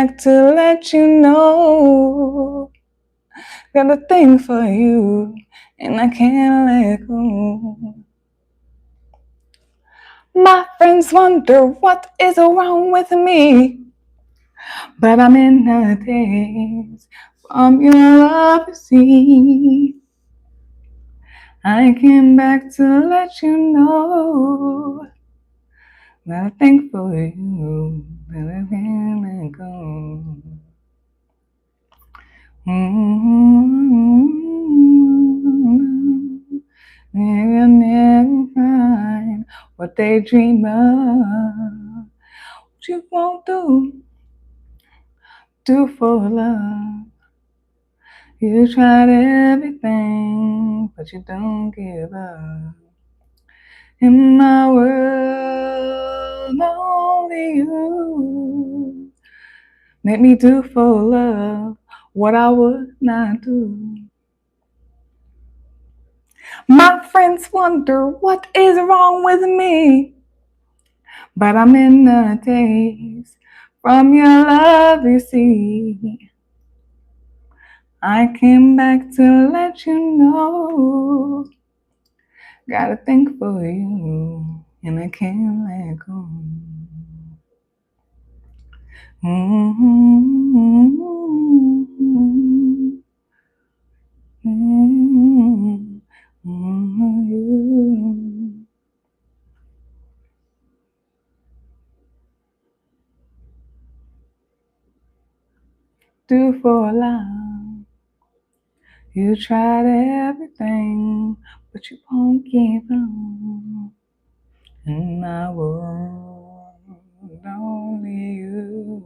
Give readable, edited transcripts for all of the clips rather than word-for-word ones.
back to let you know. Got a thing for you, and I can't let go. My friends wonder what is wrong with me, but I'm in a daze from your love, you see. I came back to let you know that I think for you, that I can't let go. They'll never find what they dream of. What you won't do for love. You tried everything, but you don't give up. In my world, only you make me do for love what I would not do. My friends wonder what is wrong with me, but I'm in a daze from your love, you see. I came back to let you know. Gotta think for you, and I can't let go. Do for love. You tried everything, but you won't give up. In my world, only you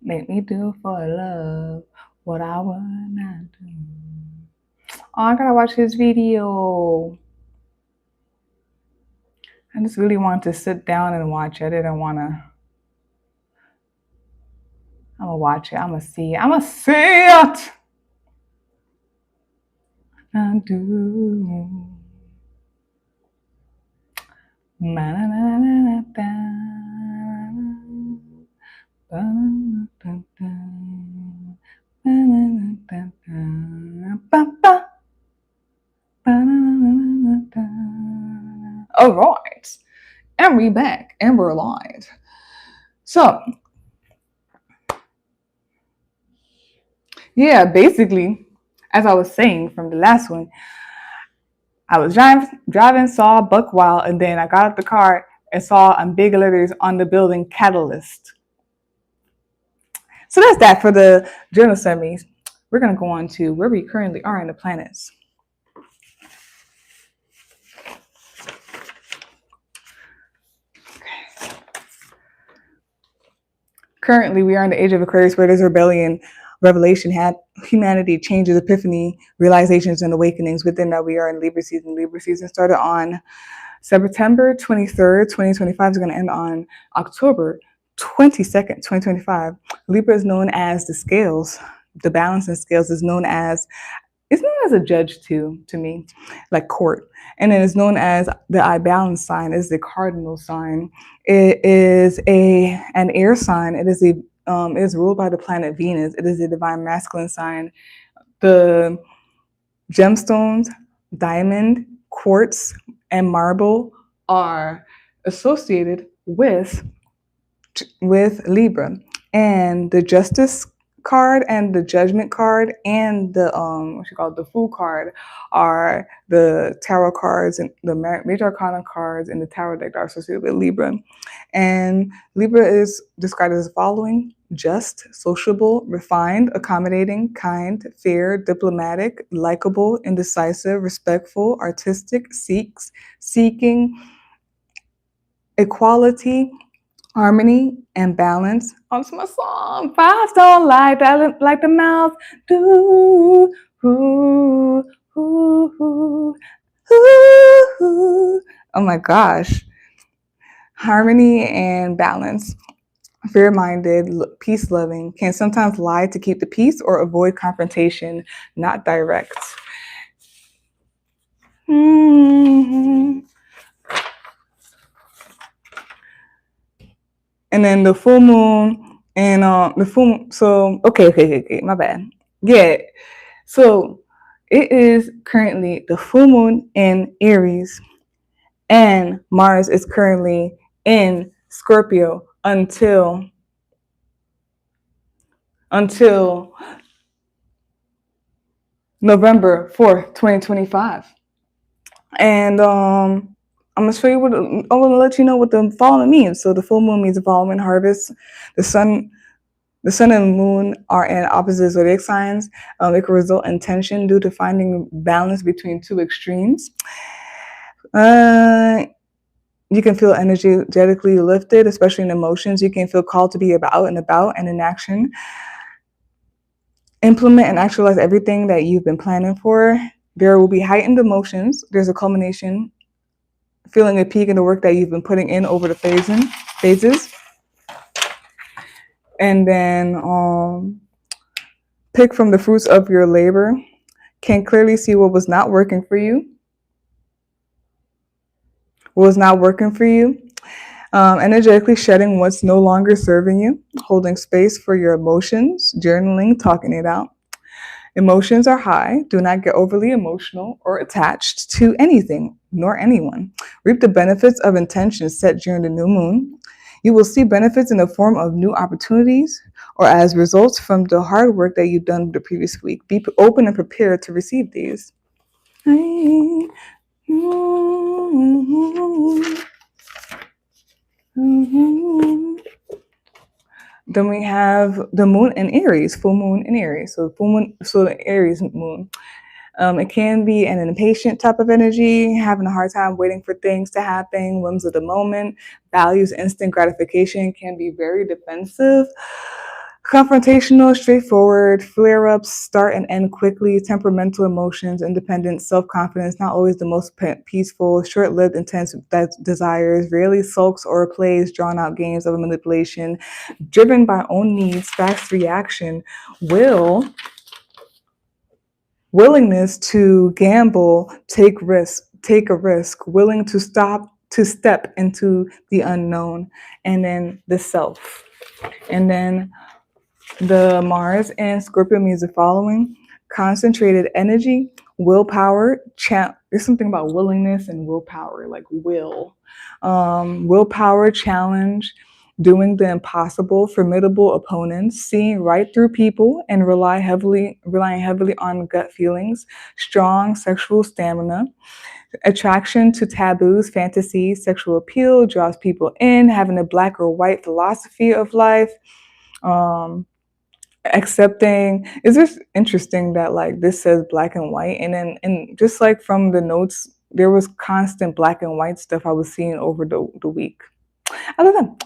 make me do for love what I would not do. Oh, I gotta watch this video. I just really want to sit down and watch it. I didn't wanna. I'm gonna watch it. I'm gonna see it. I'm gonna see it. I do. All right, and we back, and we're live. So, yeah, basically, as I was saying from the last one, I was driving, saw Buck Wild, and then I got out the car and saw in big letters on the building Catalyst. So that's that for the journal summaries. We're going to go on to where we currently are in the planets. Okay. Currently, we are in the age of Aquarius, where there's rebellion, revelation, humanity, changes, epiphany, realizations, and awakenings. Within that, we are in Libra season. Libra season started on September 23rd, 2025. Is going to end on October 22nd, 2025. Libra is known as the scales. The balance in scales is known as, it's known as a judge to me, like court. And then it's known as the I balance sign, is the cardinal sign. It is an air sign. It is ruled by the planet Venus. It is a divine masculine sign. The gemstones, diamond, quartz, and marble are associated with Libra. And the Justice card and the Judgment card and the the Fool card are the tarot cards and the major arcana cards in the tarot deck that are associated with Libra. And Libra is described as the following: just, sociable, refined, accommodating, kind, fair, diplomatic, likable, indecisive, respectful, artistic, seeking equality, harmony, and balance. That's my song. Fives don't like that, like the mouth do. Ooh, ooh, ooh, ooh. Oh my gosh. Harmony and balance. Fair-minded, peace-loving, can sometimes lie to keep the peace or avoid confrontation, not direct. Mm-hmm. And then the full moon And the full, so okay, my bad. Yeah, so it is currently the full moon in Aries, and Mars is currently in Scorpio until November 4th, 2025. And I'm gonna show you what I'm gonna let you know what the following means. So the full moon means the following harvest. The sun The sun and moon are in opposite zodiac signs. It can result in tension due to finding balance between two extremes. Uh, you can feel energetically lifted, especially in emotions. You can feel called to be about and in action. Implement and actualize everything that you've been planning for. There will be heightened emotions. There's a culmination, feeling a peak in the work that you've been putting in over the phases. And then pick from the fruits of your labor. Can clearly see what was not working for you. Energetically shedding what's no longer serving you, holding space for your emotions, journaling, talking it out. Emotions are high. Do not get overly emotional or attached to anything nor anyone. Reap the benefits of intentions set during the new moon. You will see benefits in the form of new opportunities or as results from the hard work that you've done the previous week. Be open and prepared to receive these. Then we have the moon in Aries, full moon in Aries. So the Aries moon. It can be an impatient type of energy, having a hard time waiting for things to happen, whims of the moment, values instant gratification, can be very defensive, confrontational, straightforward, flare-ups start and end quickly, temperamental emotions, independence, self-confidence, not always the most peaceful, short-lived, intense desires, rarely sulks or plays drawn-out games of manipulation, driven by own needs, fast reaction, willingness to gamble, take a risk, willing to step into the unknown, and then the self. And then the Mars and Scorpio means the following: concentrated energy, willpower. There's something about willingness and willpower, like willpower, challenge, doing the impossible, formidable opponents, seeing right through people, and relying heavily on gut feelings, strong sexual stamina, attraction to taboos, fantasies, sexual appeal, draws people in, having a black or white philosophy of life. Accepting, is this interesting that like this says black and white, and then and just like from the notes there was constant black and white stuff I was seeing over the week. I don't know.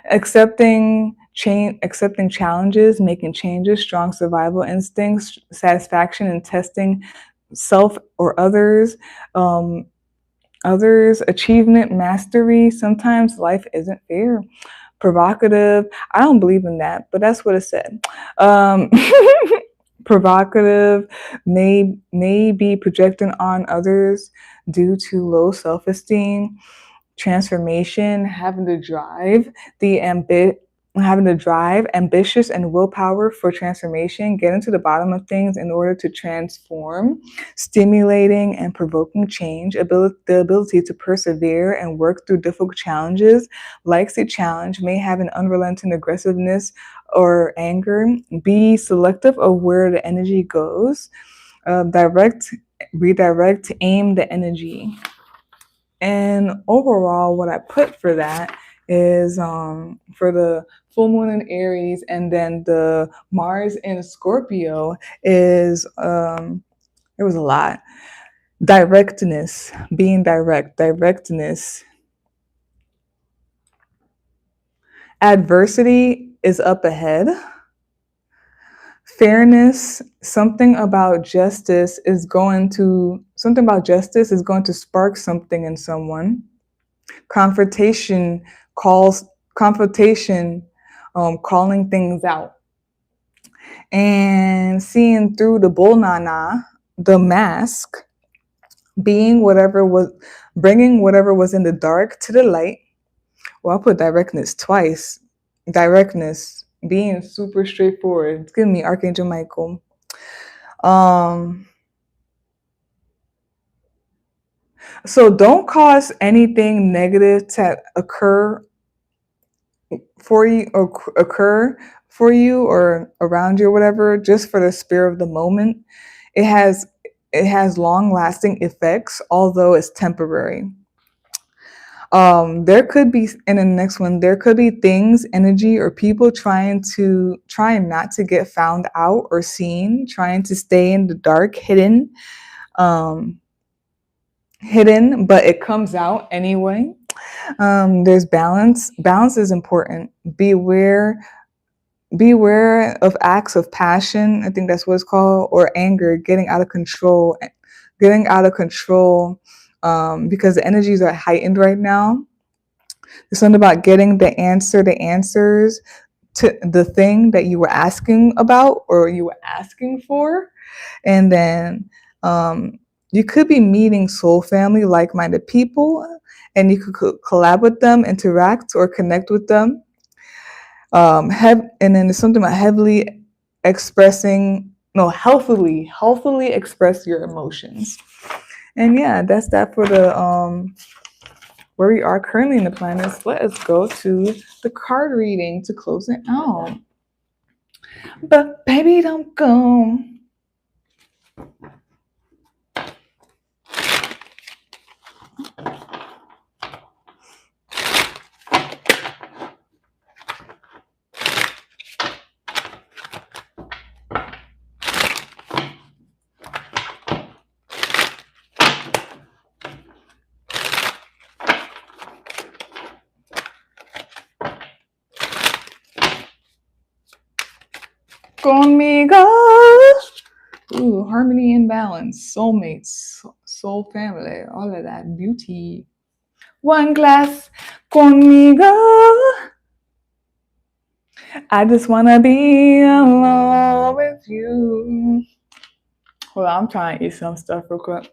Accepting challenges, making changes, strong survival instincts, satisfaction in testing self or others, achievement, mastery. Sometimes life isn't fair. Provocative. I don't believe in that, but that's what it said. Provocative, may be projecting on others due to low self-esteem. Transformation, having the drive, ambitious and willpower for transformation, getting to the bottom of things in order to transform, stimulating and provoking change, the ability to persevere and work through difficult challenges, likes a challenge, may have an unrelenting aggressiveness or anger, be selective of where the energy goes, redirect, aim the energy. And overall, what I put for that is for the full moon in Aries and then the Mars in Scorpio is it was a lot. Directness, being directness. Adversity is up ahead. Fairness, something about justice is going to spark something in someone. Confrontation, calling things out, and seeing through the bull-nana, the mask, bringing whatever was in the dark to the light. Well, I put directness twice. Directness, being super straightforward. It's giving me Archangel Michael. So don't cause anything negative to occur for you or around you or whatever, just for the spur of the moment. It has long lasting effects, although it's temporary. There could be, in the next one, there could be things, energy, or people trying not to get found out or seen, trying to stay in the dark, hidden, but it comes out anyway. There's balance. Balance is important. Beware of acts of passion. I think that's what it's called, or anger, getting out of control, because the energies are heightened right now. There's something about getting the answers to the thing that you were asking about or you were asking for. And then you could be meeting soul family, like-minded people, and you could collab with them, interact, or connect with them. And then there's something about healthily express your emotions. And yeah, that's that for the where we are currently in the planets. Let us go to the card reading to close it out. But baby, don't go. Conmigo. Ooh, harmony and balance, soulmates, soul family, all of that beauty. One glass conmigo. I just wanna be alone with you. Hold on, I'm trying to eat some stuff real quick.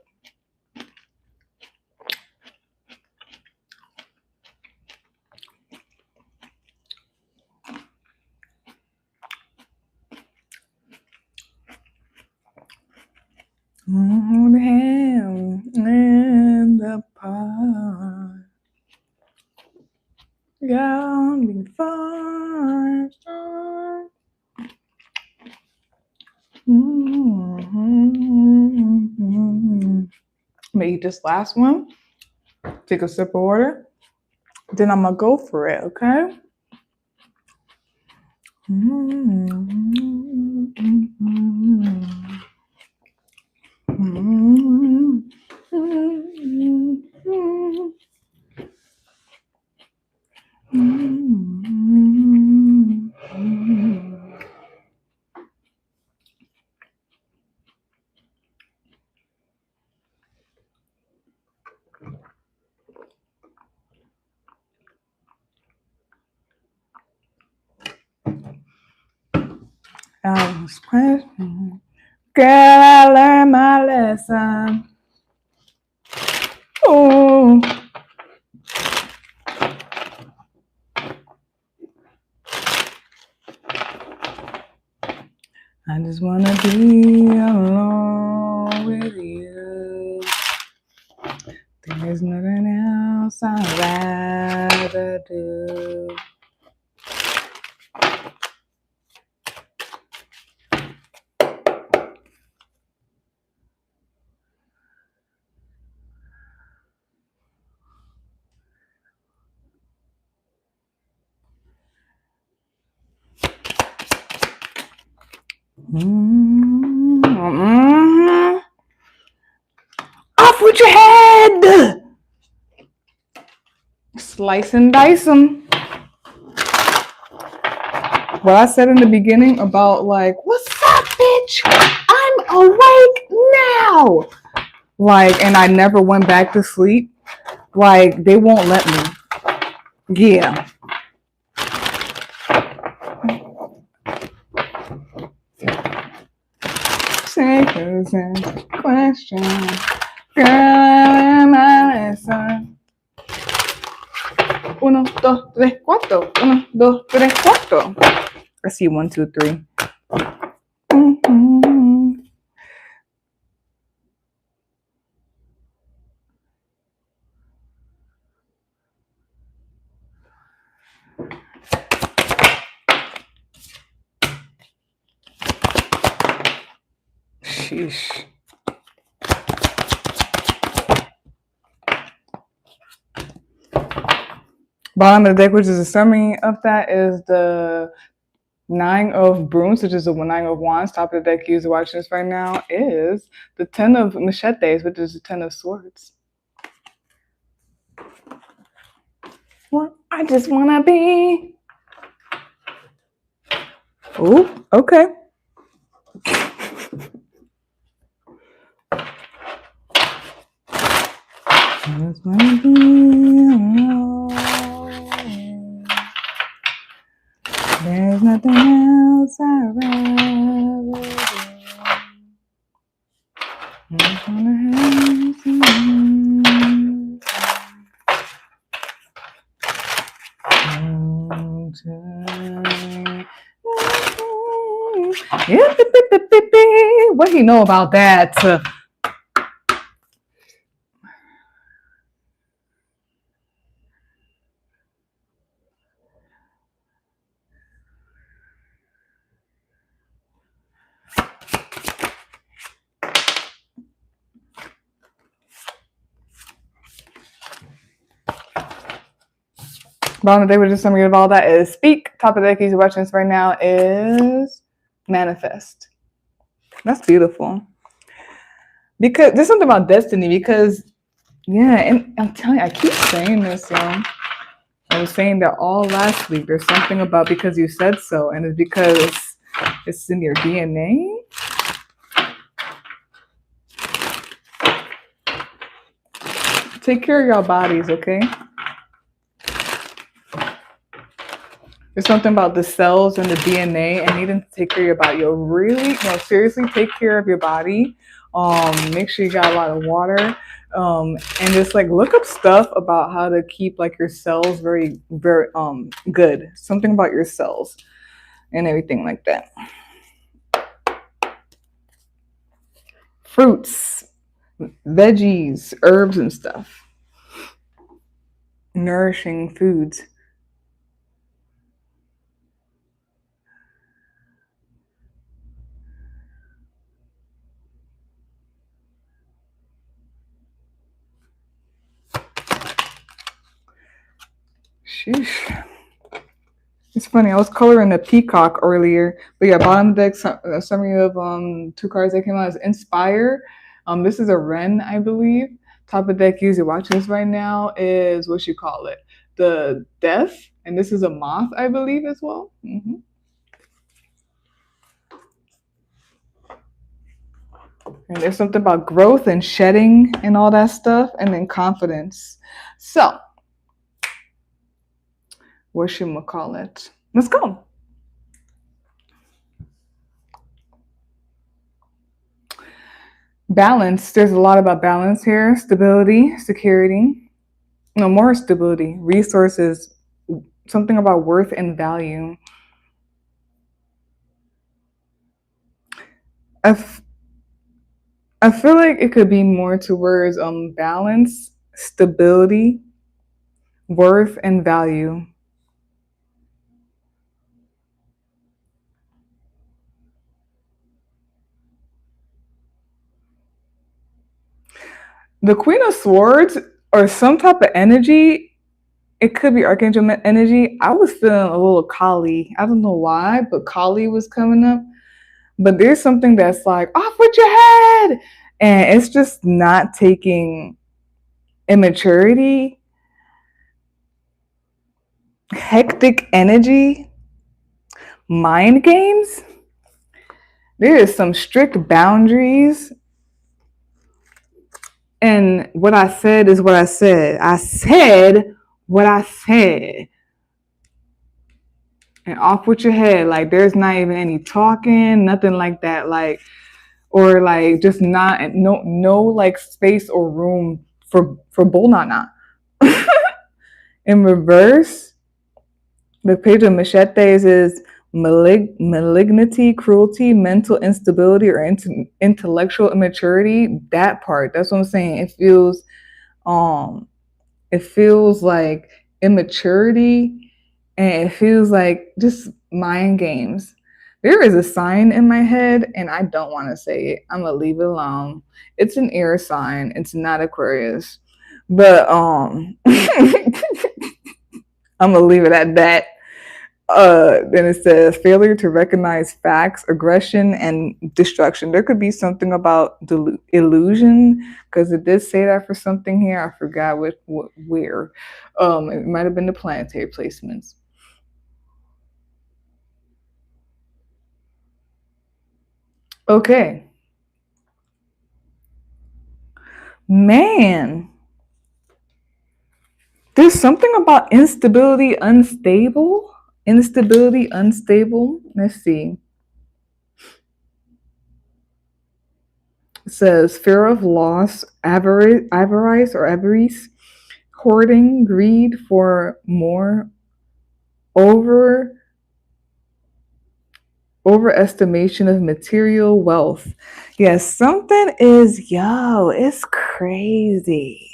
Hold him in the park. Gonna be far. I'm gonna eat this last one. Take a sip of water. Then I'm gonna go for it, okay? I was questioning. Girl, I learned my lesson. Oh. I just wanna be alone with you. There's nothing else I'd rather do. Off with your head! Slice and dice them. What I said in the beginning about like, what's up, bitch? I'm awake now. Like, and I never went back to sleep. Like, they won't let me. Yeah. Take us in question. Girl, am I listen? 1, 2, 3, 4. 1, 2, 3, 4. I see 1, 2, 3. Sheesh. Bottom of the deck, which is a summary of that, is the 9 of Brooms, which is the 9 of Wands. Top of the deck, user watching this right now, is the 10 of Machetes, which is the 10 of Swords. Well, I just want to be. Oh, okay. I just want to be alone. There's nothing else I'd rather do. I just want to have some. Yeah, what do you know about that? Bottom of the deck, which is summary of all that, is speak. Top of the deck, you're watching this right now, is manifest. That's beautiful. Because there's something about destiny, because, yeah, and I'm telling you, I keep saying this, I was saying that all last week. There's something about because you said so, and it's because it's in your DNA. Take care of your bodies, okay? There's something about the cells and the DNA and needing to take care of your body. You'll really, seriously take care of your body. Make sure you got a lot of water. And just like look up stuff about how to keep like your cells very, very good. Something about your cells and everything like that. Fruits, veggies, herbs and stuff. Nourishing foods. Sheesh. It's funny, I was coloring a peacock earlier, but yeah, bottom deck summary of 2 cards that came out is Inspire. This is a Wren, I believe. Top of deck, user watching this right now, is what you call it, the Death, and this is a moth, I believe, as well. Mm-hmm. And there's something about growth and shedding and all that stuff, and then confidence. So, what should we call it? Let's go. Balance. There's a lot about balance here. Stability, security. No, more stability. Resources. Something about worth and value. I feel like it could be more towards balance, stability, worth, and value. The Queen of Swords or some type of energy, it could be Archangel energy. I was feeling a little Kali. I don't know why, but Kali was coming up. But there's something that's like, off with your head. And it's just not taking immaturity, hectic energy, mind games. There is some strict boundaries. And what I said is what I said. I said what I said. And off with your head. Like there's not even any talking, nothing like that. Like, or like just not no like space or room for bull nana. In reverse, the page of machetes is malignity, cruelty, mental instability, or intellectual immaturity. That part, that's what I'm saying. Um, it feels like immaturity, and it feels like just mind games. There is a sign in my head, and I don't want to say it. I'm gonna leave it alone. It's an air sign. It's not Aquarius, but I'm gonna leave it at that. Then it says failure to recognize facts, aggression, and destruction. There could be something about illusion, because it did say that for something here. I forgot where. It might have been the planetary placements. Okay. Man, there's something about instability, unstable. Instability, unstable. Let's see. It says fear of loss, avarice, hoarding, greed for more, over overestimation of material wealth. Yes, something is it's crazy.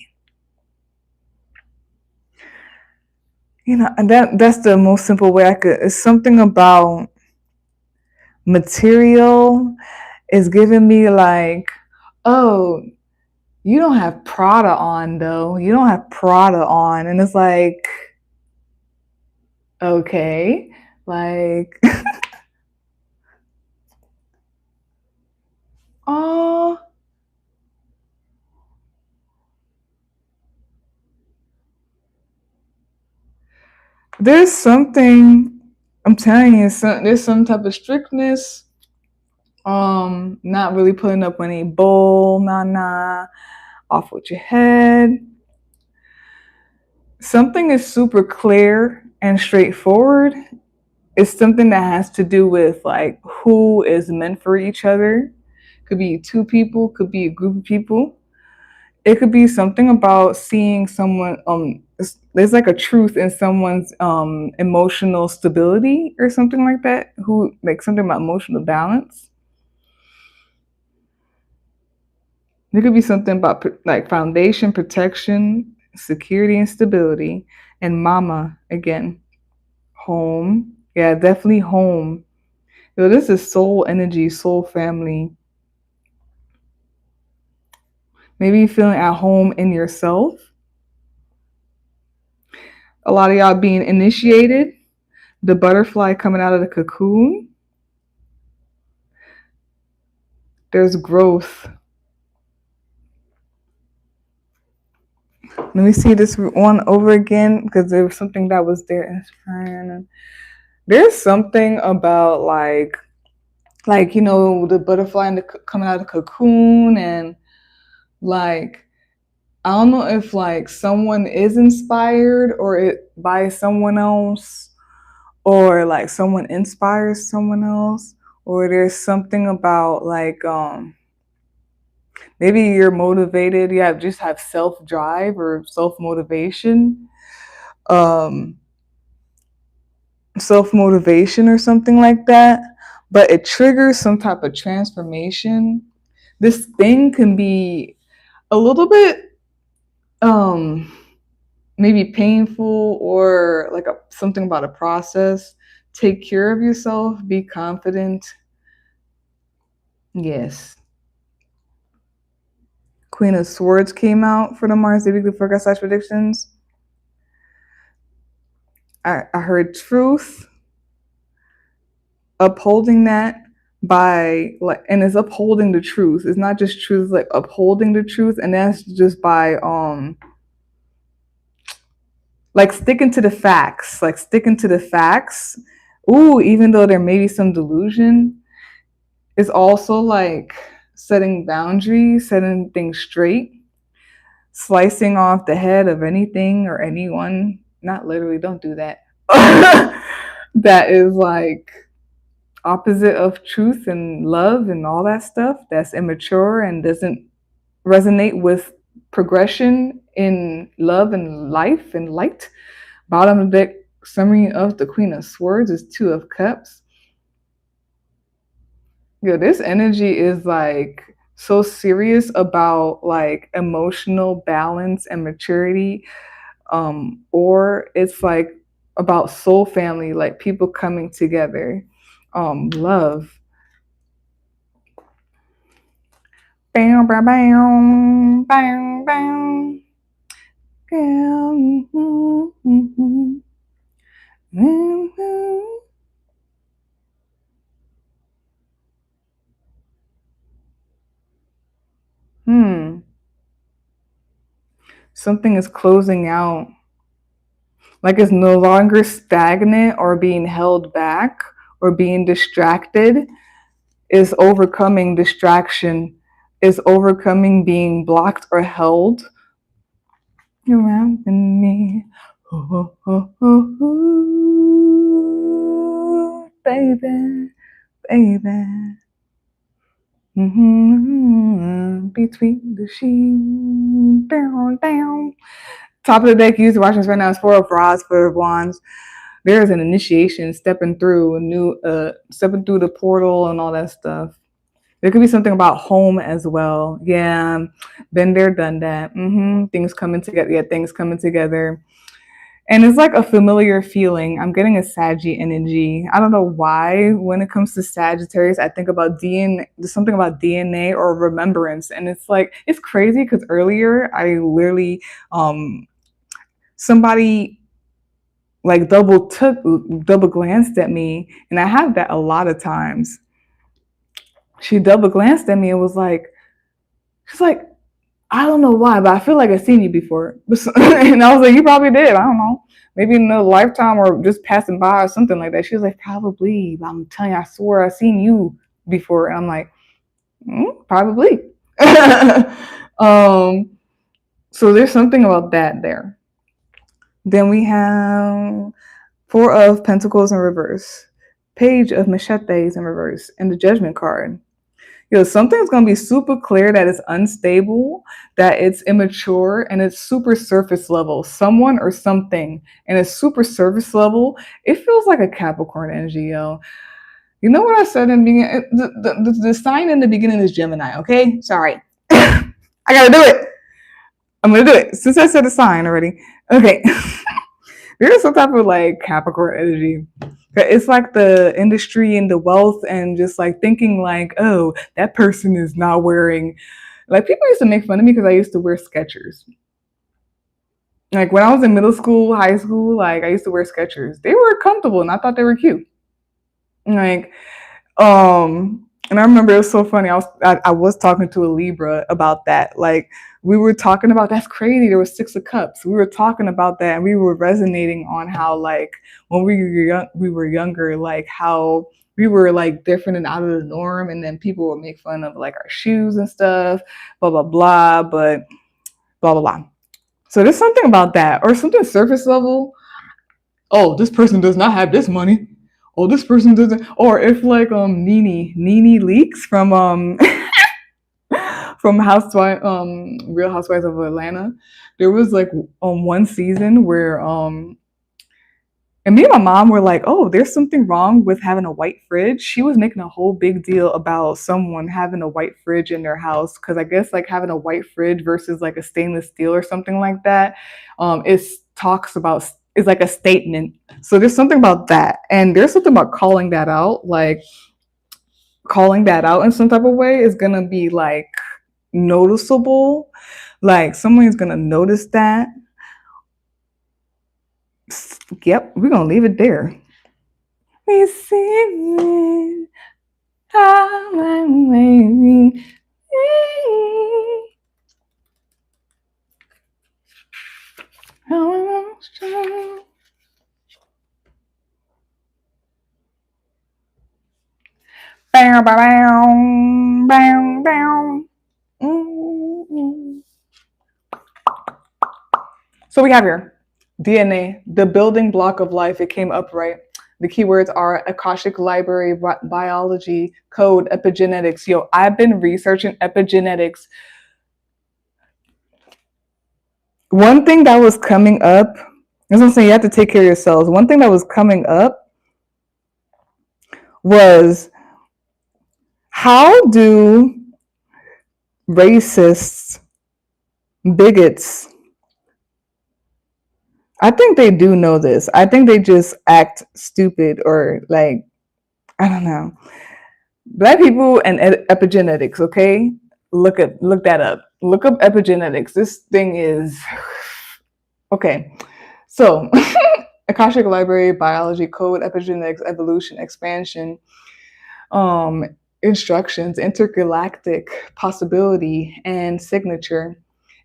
And that's the most simple way I could. It's something about material is giving me like, oh, you don't have Prada on though. You don't have Prada on, and it's like, okay, like, oh, there's something. I'm telling you, there's some type of strictness. Not really putting up any bull, nah, off with your head. Something is super clear and straightforward. It's something that has to do with like who is meant for each other. Could be two people, could be a group of people. It could be something about seeing someone. There's like a truth in someone's emotional stability or something like that. Who like something about emotional balance. There could be something about like foundation, protection, security, and stability. And mama again, home. Yeah, definitely home. This is soul energy, soul family. Maybe you're feeling at home in yourself. A lot of y'all being initiated. The butterfly coming out of the cocoon. There's growth. Let me see this one over again because there was something that was there. There's something about like the butterfly and coming out of the cocoon, and like I don't know if like someone is inspired by someone else, or like someone inspires someone else, or there's something about like maybe you're motivated, just have self drive or self motivation, um self motivation or something like that, but it triggers some type of transformation. This thing can be a little bit maybe painful, or like something about a process. Take care of yourself, be confident. Yes. Queen of Swords came out for the Mars weekly forecast / predictions. I heard truth, upholding that by like, and it's upholding the truth. It's not just truth, like upholding the truth, and that's just by like sticking to the facts, Ooh, even though there may be some delusion, it's also like setting boundaries, setting things straight, slicing off the head of anything or anyone. Not literally, don't do that. That is like opposite of truth and love and all that stuff. That's immature and doesn't resonate with progression in love and life and light. Bottom of the deck summary of the Queen of Swords is Two of Cups. Yeah, this energy is like so serious about like emotional balance and maturity, or it's like about soul family, like people coming together, love. Bam, bam, bam, bam, bam. Hmm. Something is closing out. Like it's no longer stagnant or being held back or being distracted. Is overcoming distraction. Is overcoming being blocked or held around me. Oh, oh, oh, oh, baby, baby. Between the sheets, down, down. Top of the deck, use the watching right now is Four of Rods, Four of Wands. There is an initiation, stepping through a new, stepping through the portal and all that stuff. There could be something about home as well. Yeah, been there, done that. Things coming together. Yeah, things coming together. And it's like a familiar feeling. I'm getting a Saggy energy. I don't know why. When it comes to Sagittarius, I think about DNA. There's something about DNA or remembrance, and it's like it's crazy because earlier I literally, somebody like double glanced at me, and I have that a lot of times. She double glanced at me and was like, she's like, I don't know why, but I feel like I've seen you before. And I was like, you probably did. I don't know. Maybe in another lifetime or just passing by or something like that. She was like, probably. But I'm telling you, I swear I've seen you before. And I'm like, probably. So there's something about that there. Then we have Four of Pentacles in reverse, Page of Machetes in reverse, and the Judgment card. Something's going to be super clear that it's unstable, that it's immature, and it's super surface level. Someone or something, and it's super surface level. It feels like a Capricorn energy, yo. You know what I said in the beginning? The sign in the beginning is Gemini, okay? Sorry. I got to do it. I'm going to do it. Since I said the sign already. Okay. There's some type of like Capricorn energy. It's like the industry and the wealth and just like thinking like, oh, that person is not wearing. Like people used to make fun of me because I used to wear Skechers. Like when I was in middle school, high school, like I used to wear Skechers. They were comfortable and I thought they were cute. Like, and I remember it was so funny. I was talking to a Libra about that. Like we were talking about that's crazy. There was Six of Cups. We were talking about that, and we were resonating on how like when we were younger, like how we were like different and out of the norm, and then people would make fun of like our shoes and stuff, blah blah blah. But blah blah blah. So there's something about that, or something surface level. Oh, this person does not have this money. Oh, this person doesn't. Or if like Nene Leaks from from Housewife Real Housewives of Atlanta, there was like one season where and me and my mom were like, oh, there's something wrong with having a white fridge. She was making a whole big deal about someone having a white fridge in their house because I guess like having a white fridge versus like a stainless steel or something like that, it talks about is like a statement. So there's something about that, and there's something about calling that out. Like calling that out in some type of way is gonna be like noticeable. Like someone's gonna notice that. Yep, we're gonna leave it there. We see how I'm waiting. Bow, bow, bow, bow. So we have here DNA, the building block of life. It came up right. The keywords are Akashic Library, biology, code, epigenetics. Yo, I've been researching epigenetics. One thing that was coming up, as I'm saying, you have to take care of yourselves. One thing that was coming up was How do racists, bigots, I think they do know this. I think they just act stupid or like, I don't know. Black people and epigenetics, okay? Look that up. Look up epigenetics. This thing is okay. So, Akashic Library, biology, code, epigenetics, evolution, expansion, instructions, intergalactic possibility, and signature.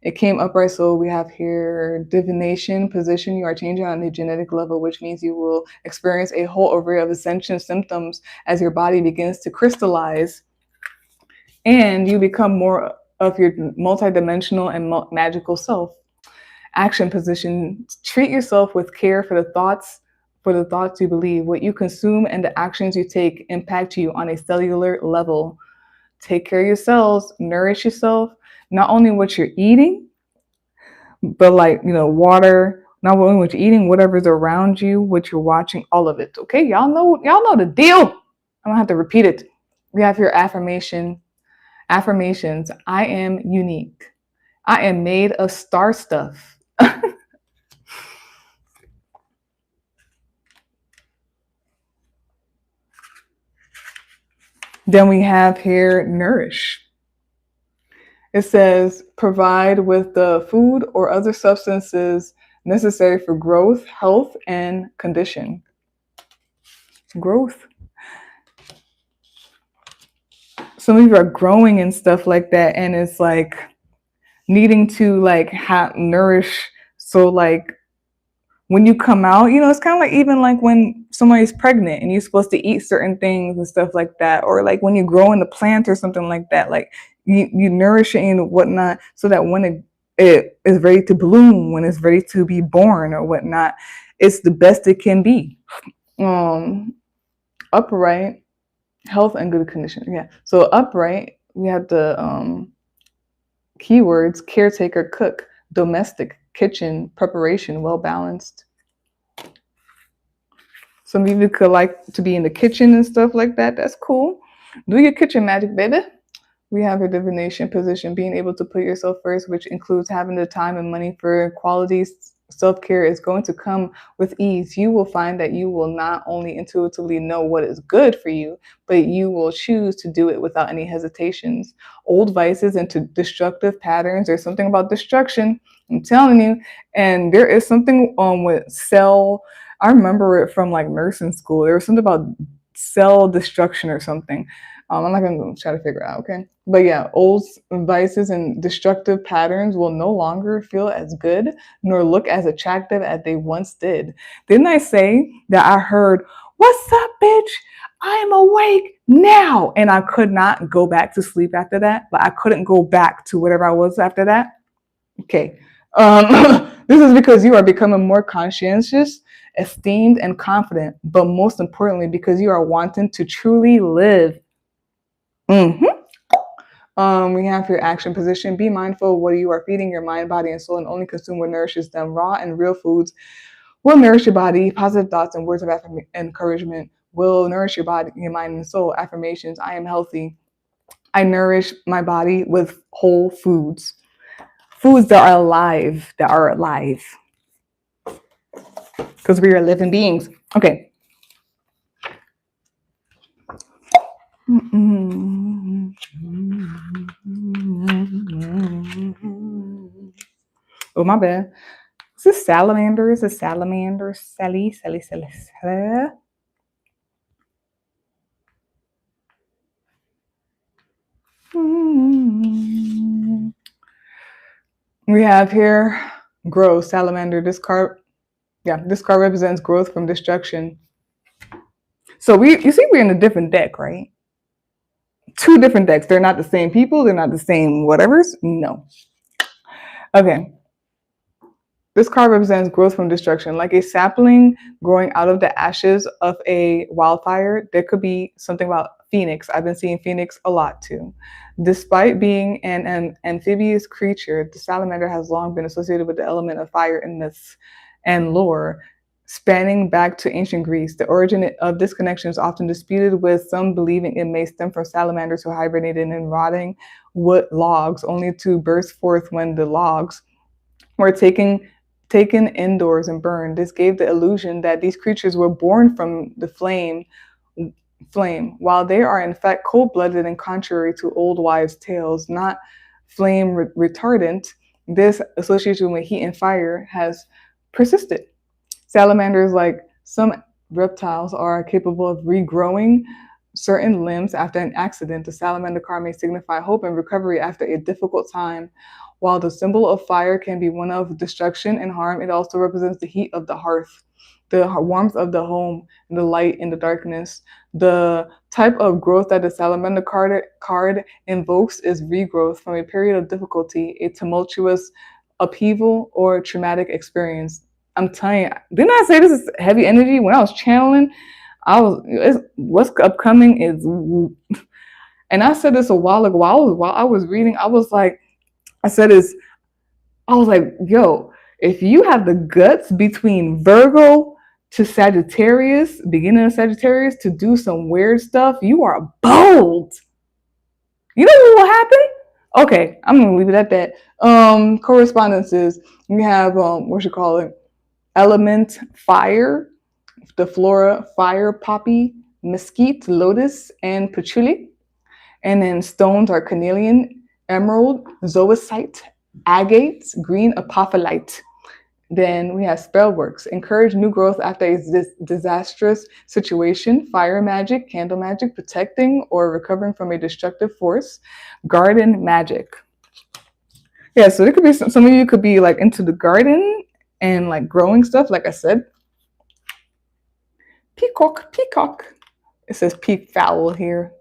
It came upright, so we have here divination, position. You are changing on the genetic level, which means you will experience a whole array of ascension symptoms as your body begins to crystallize and you become more of your multidimensional and magical self. Action position, treat yourself with care for the thoughts you believe. What you consume and the actions you take impact you on a cellular level. Take care of your cells, nourish yourself, not only what you're eating, but like, water, not only what you're eating, whatever's around you, what you're watching, all of it. Okay, y'all know the deal. I don't have to repeat it. We have your affirmations. I am unique. I am made of star stuff. Then we have here nourish. It says provide with the food or other substances necessary for growth, health, and condition. Growth. Some of you are growing and stuff like that, and it's like needing to like nourish. So like when you come out, it's kind of like even like when somebody's pregnant and you're supposed to eat certain things and stuff like that, or like when you grow in the plant or something like that, like you nourish it and whatnot, so that when it is ready to bloom, when it's ready to be born or whatnot, it's the best it can be. Upright, health and good condition. Yeah. So upright, we have the keywords: caretaker, cook, domestic, kitchen, preparation, well balanced. Some of you could like to be in the kitchen and stuff like that. That's cool. Do your kitchen magic, baby. We have your divination position, being able to put yourself first, which includes having the time and money for quality self-care, is going to come with ease. You will find that you will not only intuitively know what is good for you, but you will choose to do it without any hesitations. Old vices into destructive patterns. There's something about destruction, I'm telling you. And there is something with cell. I remember it from like nursing school. There was something about cell destruction or something. I'm not going to try to figure it out, okay? But yeah, old vices and destructive patterns will no longer feel as good nor look as attractive as they once did. Didn't I say that I heard, "What's up, bitch? I'm awake now." And I could not go back to sleep after that. But I couldn't go back to whatever I was after that. Okay. This is because you are becoming more conscientious, esteemed, and confident. But most importantly, because you are wanting to truly live. We have your action position. Be mindful of what you are feeding your mind, body, and soul, and only consume what nourishes them. Raw and real foods will nourish your body. Positive thoughts and words of encouragement will nourish your body, your mind, and soul. Affirmations: I am healthy. I nourish my body with whole foods. Foods that are alive, because we are living beings. Okay. Oh, my bad. Is this salamander? Is it salamander? Sally. We have here growth, salamander. This card represents growth from destruction. So you see we're in a different deck, right? Two different decks. They're not the same people. They're not the same whatevers. No. Okay. This card represents growth from destruction. Like a sapling growing out of the ashes of a wildfire, there could be something about Phoenix. I've been seeing Phoenix a lot too. Despite being an amphibious creature, the salamander has long been associated with the element of fire in myths and lore. spanning back to ancient Greece. The origin of this connection is often disputed, with some believing it may stem from salamanders who hibernated in rotting wood logs, only to burst forth when the logs were taken indoors and burned. This gave the illusion that these creatures were born from the flame, while they are in fact cold-blooded and contrary to old wives' tales, not flame retardant. This association with heat and fire has persisted. Salamanders, like some reptiles, are capable of regrowing certain limbs after an accident. The salamander card may signify hope and recovery after a difficult time. While the symbol of fire can be one of destruction and harm, it also represents the heat of the hearth, the warmth of the home, and the light in the darkness. The type of growth that the salamander card invokes is regrowth from a period of difficulty, a tumultuous upheaval, or traumatic experience. I'm telling you, didn't I say this is heavy energy? When I was channeling, what's upcoming is, and I said this a while ago. While I was reading, I was like, yo, if you have the guts between Virgo to Sagittarius, beginning of Sagittarius, to do some weird stuff, you are bold. You know what will happen? Okay, I'm gonna leave it at that. Correspondences. We have element fire, the flora fire, poppy, mesquite, lotus, and patchouli. And then stones are carnelian, emerald, zoisite, agate, green apophyllite. Then we have spell works. Encourage new growth after a disastrous situation. Fire magic, candle magic, protecting or recovering from a destructive force. Garden magic. Yeah, so there could be some of you could be like into the garden and like growing stuff, like I said. Peacock. It says peafowl here.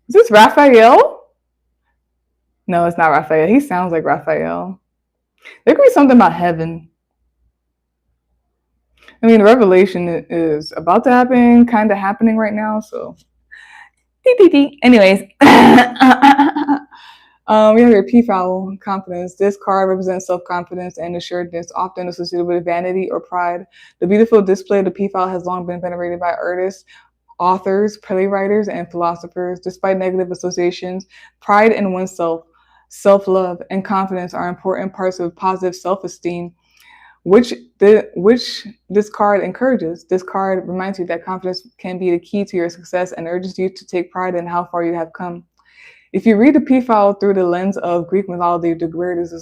Is this Raphael? No, it's not Raphael. He sounds like Raphael. There could be something about heaven. I mean, the revelation is about to happen, kind of happening right now. So, anyways, we have here peafowl, confidence. This card represents self-confidence and assuredness, often associated with vanity or pride. The beautiful display of the peafowl has long been venerated by artists, authors, playwrights, and philosophers. Despite negative associations, pride in oneself, self-love, and confidence are important parts of positive self-esteem, which this card encourages. This card reminds you that confidence can be the key to your success and urges you to take pride in how far you have come. If you read the peafowl through the lens of Greek mythology, the bird is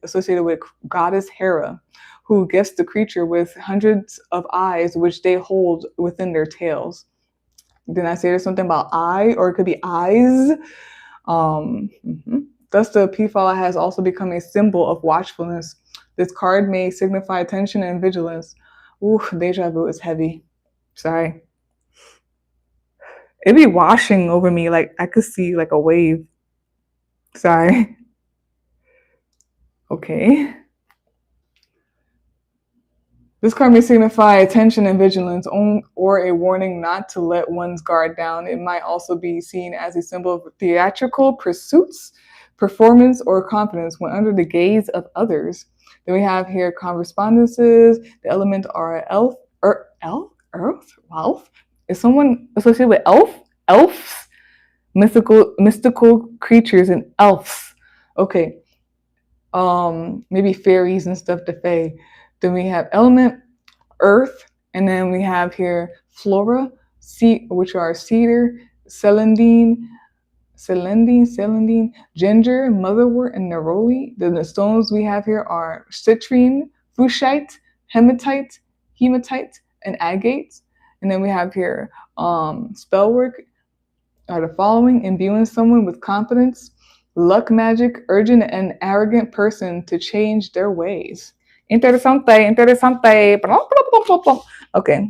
associated with goddess Hera, who gifts the creature with hundreds of eyes, which they hold within their tails. Didn't I say there's something about eye, or it could be eyes? Thus, the peafowl has also become a symbol of watchfulness. This card may signify attention and vigilance. Ooh, deja vu is heavy. Sorry. It'd be washing over me, like I could see like a wave. Sorry. Okay. This card may signify attention and vigilance, or a warning not to let one's guard down. It might also be seen as a symbol of theatrical pursuits, performance, or confidence when under the gaze of others. Then we have here correspondences. The element are elf. Is someone associated with elves? Mystical creatures and elves. Okay. Maybe fairies and stuff, the fae. Then we have element earth, and then we have here flora, which are cedar, celandine, ginger, motherwort, and neroli. Then the stones we have here are citrine, fuchsite, hematite, and agate. And then we have here spell work are the following: imbuing someone with confidence, luck magic, urging an arrogant person to change their ways. Interesante. Okay.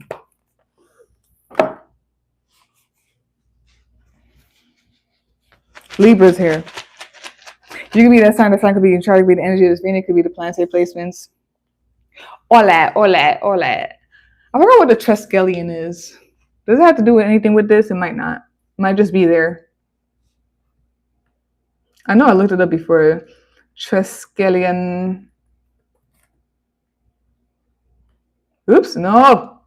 Libra's here. You can be that sign. The sign could be in charge. Could be the energy of this Venus. Could be the planetary placements. Hola. I forgot what the Triskelion is. Does it have to do with anything with this? It might not. It might just be there. I know I looked it up before. Triskelion. Oops, no.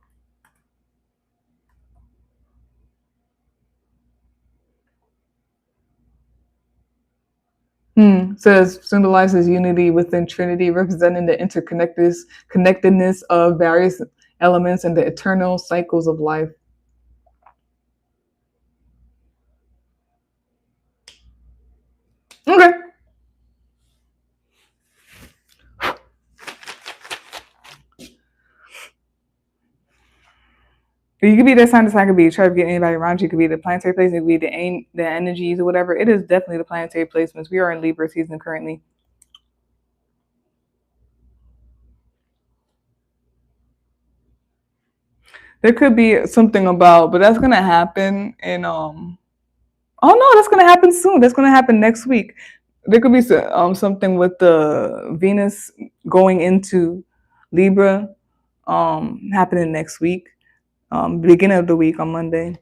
Says symbolizes unity within Trinity, representing the connectedness of various elements and the eternal cycles of life. Okay. You could be that sign. The sign could be try to get anybody around you. It could be the planetary placement. It could be the energies or whatever. It is definitely the planetary placements. We are in Libra season currently. There could be something about, but that's gonna happen in Oh no, that's gonna happen soon. That's gonna happen next week. There could be something with the Venus going into Libra happening next week, beginning of the week on Monday.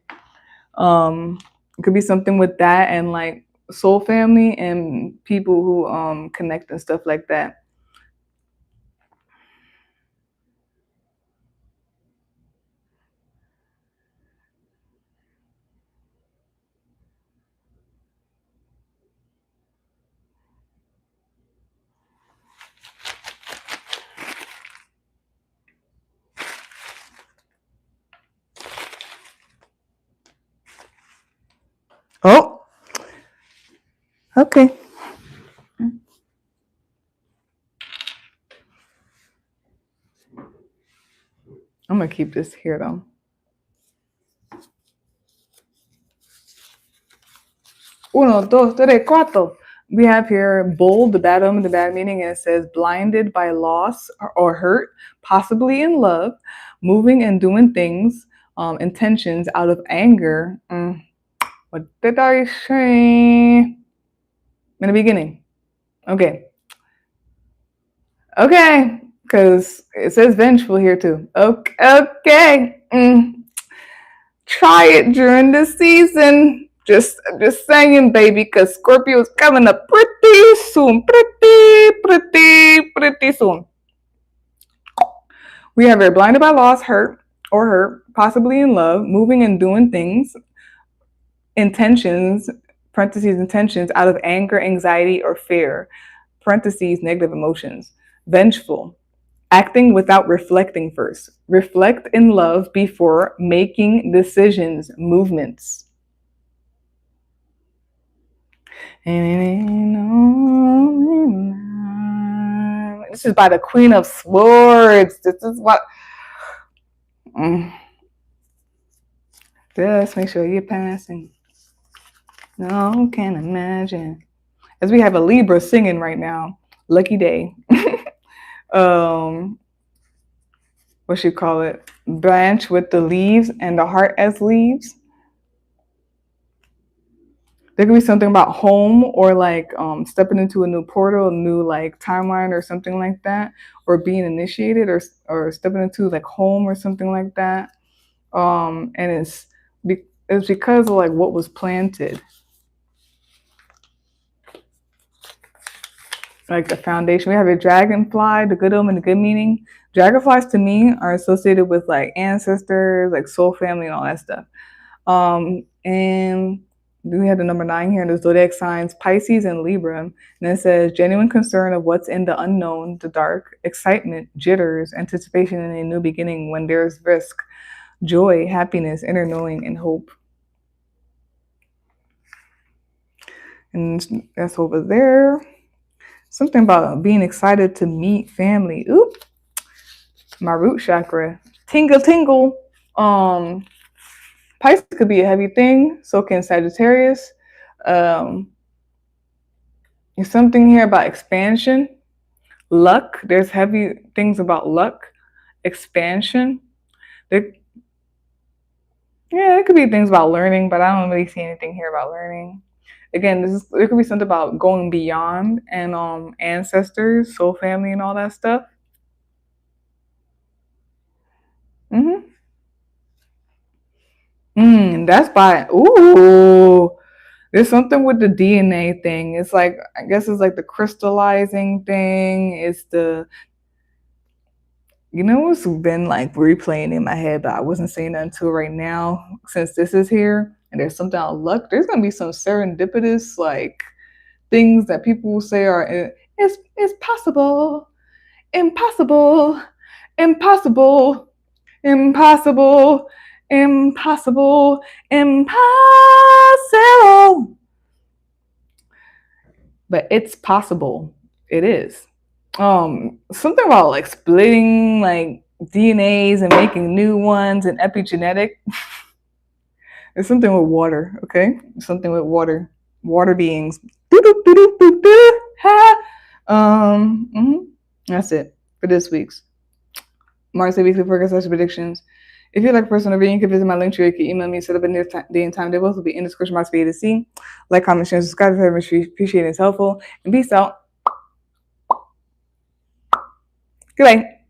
It could be something with that and like soul family and people who connect and stuff like that. Oh, okay. I'm gonna keep this here though. Uno, dos, tres, cuatro. We have here bold, the bad meaning, and it says blinded by loss or hurt, possibly in love, moving and doing things, intentions out of anger. What did I say in the beginning? Okay. Okay. Because it says vengeful here too. Okay. Okay. Try it during the season. Just saying, baby, because Scorpio is coming up pretty soon. Pretty soon. We have it blinded by loss, hurt, possibly in love, moving and doing things, intentions, parentheses, intentions out of anger, anxiety, or fear, parentheses, negative emotions, vengeful, acting without reflecting first. Reflect in love before making decisions, movements. This is by the Queen of Swords. This is what. Just make sure you're passing. No, can't imagine. As we have a Libra singing right now. Lucky day. What you call it? Branch with the leaves and the heart as leaves. There could be something about home or like stepping into a new portal, a new like timeline or something like that, or being initiated or stepping into like home or something like that. And it's because of like what was planted, like the foundation. We have a dragonfly, the good omen, the good meaning. Dragonflies to me are associated with like ancestors, like soul family, and all that stuff. And we had the number 9 here in the zodiac signs, Pisces and Libra. And it says genuine concern of what's in the unknown, the dark, excitement, jitters, anticipation in a new beginning when there's risk, joy, happiness, inner knowing, and hope. And that's over there. Something about being excited to meet family. Oop, my root chakra. Tingle, tingle. Pisces could be a heavy thing. So can Sagittarius. There's something here about expansion, luck. There's heavy things about luck, expansion. There, yeah, it could be things about learning, but I don't really see anything here about learning. Again, there could be something about going beyond and ancestors, soul family, and all that stuff. That's by ooh. There's something with the DNA thing. It's like, I guess it's like the crystallizing thing. It's the, you know what's been like replaying in my head, but I wasn't saying that until right now. Since this is here and there's something out of luck, there's gonna be some serendipitous like things that people will say are it's possible, impossible, impossible, impossible, impossible, impossible. But it's possible. It is. Something about like splitting like DNAs and making new ones and epigenetic. It's something with water, okay? Something with water. Water beings. That's it for this week's Mars Weekly Forecast Predictions. If you'd like a personal reading, you can visit my link tree. You can email me, set up a day and time. They both will be in the description box for you to see. Like, comment, share, subscribe if you appreciate it. It's helpful. And peace out. Goodbye.